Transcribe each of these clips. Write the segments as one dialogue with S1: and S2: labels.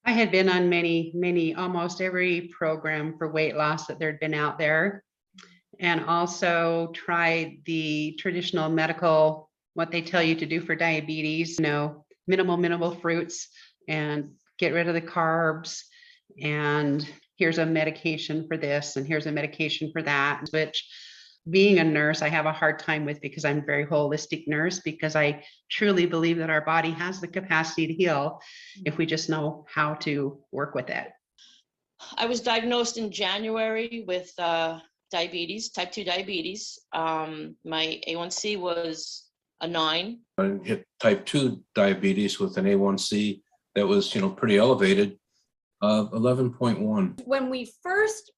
S1: I had been on almost every program for weight loss that there'd been out there, and also tried the traditional medical, what they tell you to do for diabetes, minimal fruits and get rid of the carbs. And here's a medication for this, and here's a medication for that, which being a nurse, I have a hard time with, because I'm a very holistic nurse, because I truly believe that our body has the capacity to heal if we just know how to work with it.
S2: I was diagnosed in January with diabetes, type 2 diabetes. My A1C was a 9.
S3: I hit type 2 diabetes with an A1C that was, pretty elevated, 11.1.
S4: When we first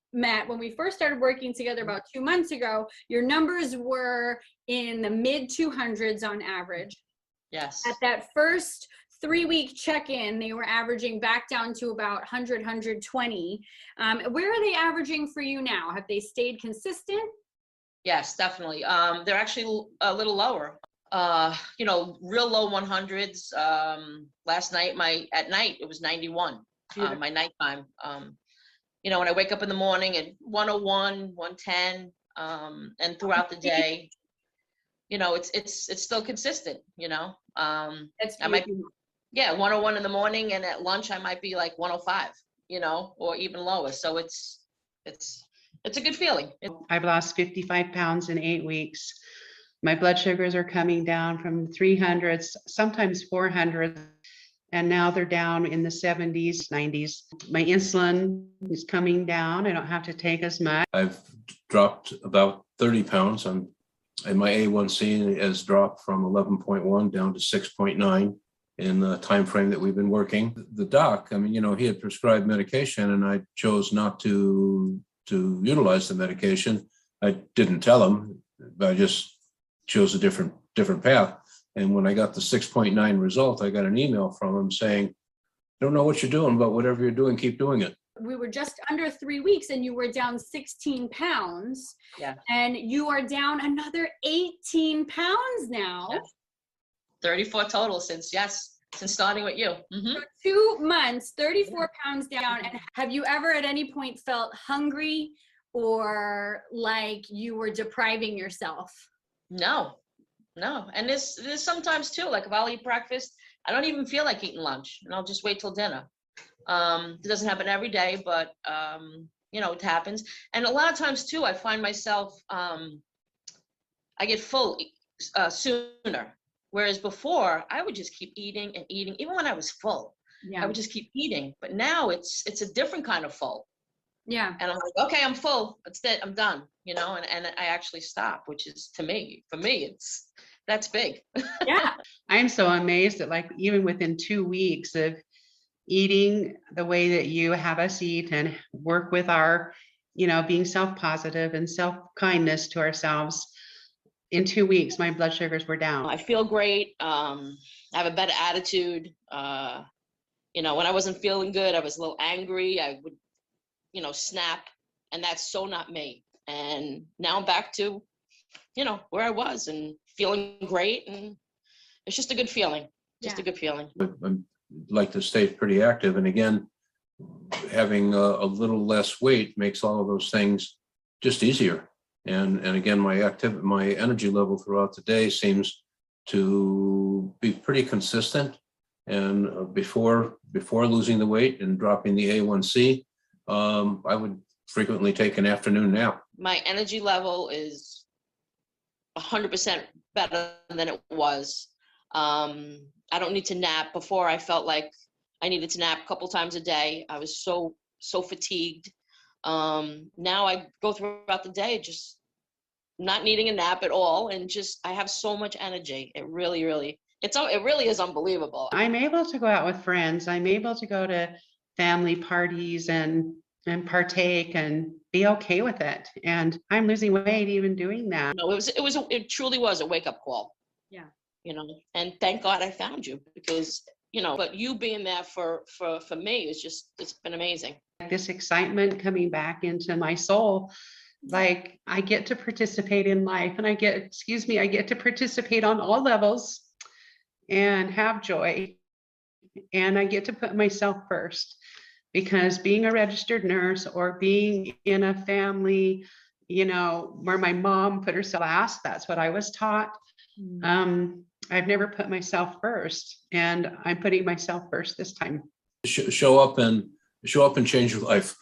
S4: started working together about 2 months ago, your numbers were in the mid 200s on average.
S2: Yes.
S4: At that first 3-week check-in, they were averaging back down to about 100, 120. Where are they averaging for you now? Have they stayed consistent?
S2: Yes, definitely. They're actually a little lower. Real low 100s. Last night, at night, it was 91. My nighttime. When I wake up in the morning at 101, 110, and throughout the day, it's still consistent.
S4: That's
S2: I might be, 101 in the morning, and at lunch I might be like 105, or even lower. So it's a good feeling.
S1: I've lost 55 pounds in 8 weeks. My blood sugars are coming down from 300s, sometimes 400s. And now they're down in the 70s, 90s. My insulin is coming down. I don't have to take as much.
S3: I've dropped about 30 pounds, and my A1C has dropped from 11.1 down to 6.9 in the time frame that we've been working. The doc, he had prescribed medication, and I chose not to utilize the medication. I didn't tell him. I just chose a different path. And when I got the 6.9 result, I got an email from him saying, "I don't know what you're doing, but whatever you're doing, keep doing it."
S4: We were just under 3 weeks and you were down 16 pounds.
S2: Yeah.
S4: And you are down another 18 pounds now.
S2: Yes. 34 total since starting with you. Mm-hmm.
S4: For 2 months, 34 pounds down. And have you ever at any point felt hungry or like you were depriving yourself?
S2: No. And there's sometimes too, like if I'll eat breakfast, I don't even feel like eating lunch, and I'll just wait till dinner. It doesn't happen every day, but it happens. And a lot of times too, I find myself, I get full sooner. Whereas before I would just keep eating and eating, even when I was full. Yeah. I would just keep eating, but now it's a different kind of full.
S4: Yeah.
S2: And I'm like, okay, I'm full. That's it. I'm done. And I actually stop, which is for me, that's big.
S4: Yeah.
S1: I'm so amazed that, like, even within 2 weeks of eating the way that you have us eat and work with our, being self-positive and self-kindness to ourselves, in 2 weeks, my blood sugars were down.
S2: I feel great. I have a better attitude. When I wasn't feeling good, I was a little angry. I would, snap, and that's so not me. And now I'm back to, where I was and feeling great. And it's just a good feeling. A good feeling.
S3: I like to stay pretty active. And again, having a little less weight makes all of those things just easier. And again, my energy level throughout the day seems to be pretty consistent. And before losing the weight and dropping the A1C, I would frequently take an afternoon nap.
S2: My energy level is 100% better than it was. I don't need to nap. Before, I felt like I needed to nap a couple times a day. I was so fatigued. Now I go throughout the day just not needing a nap at all, and just I have so much energy. It really is unbelievable.
S1: I'm able to go out with friends. I'm able to go to family parties and partake and be okay with it. And I'm losing weight even doing that.
S2: No, it truly was a wake-up call.
S4: Yeah.
S2: And thank God I found you, because but you being there for me is just, it's been amazing.
S1: This excitement coming back into my soul, like I get to participate in life, and I get to participate on all levels and have joy. and I get to put myself first, because being a registered nurse or being in a family, where my mom put herself last, that's what I was taught. I've never put myself first, and I'm putting myself first this time.
S3: Show up and change your life.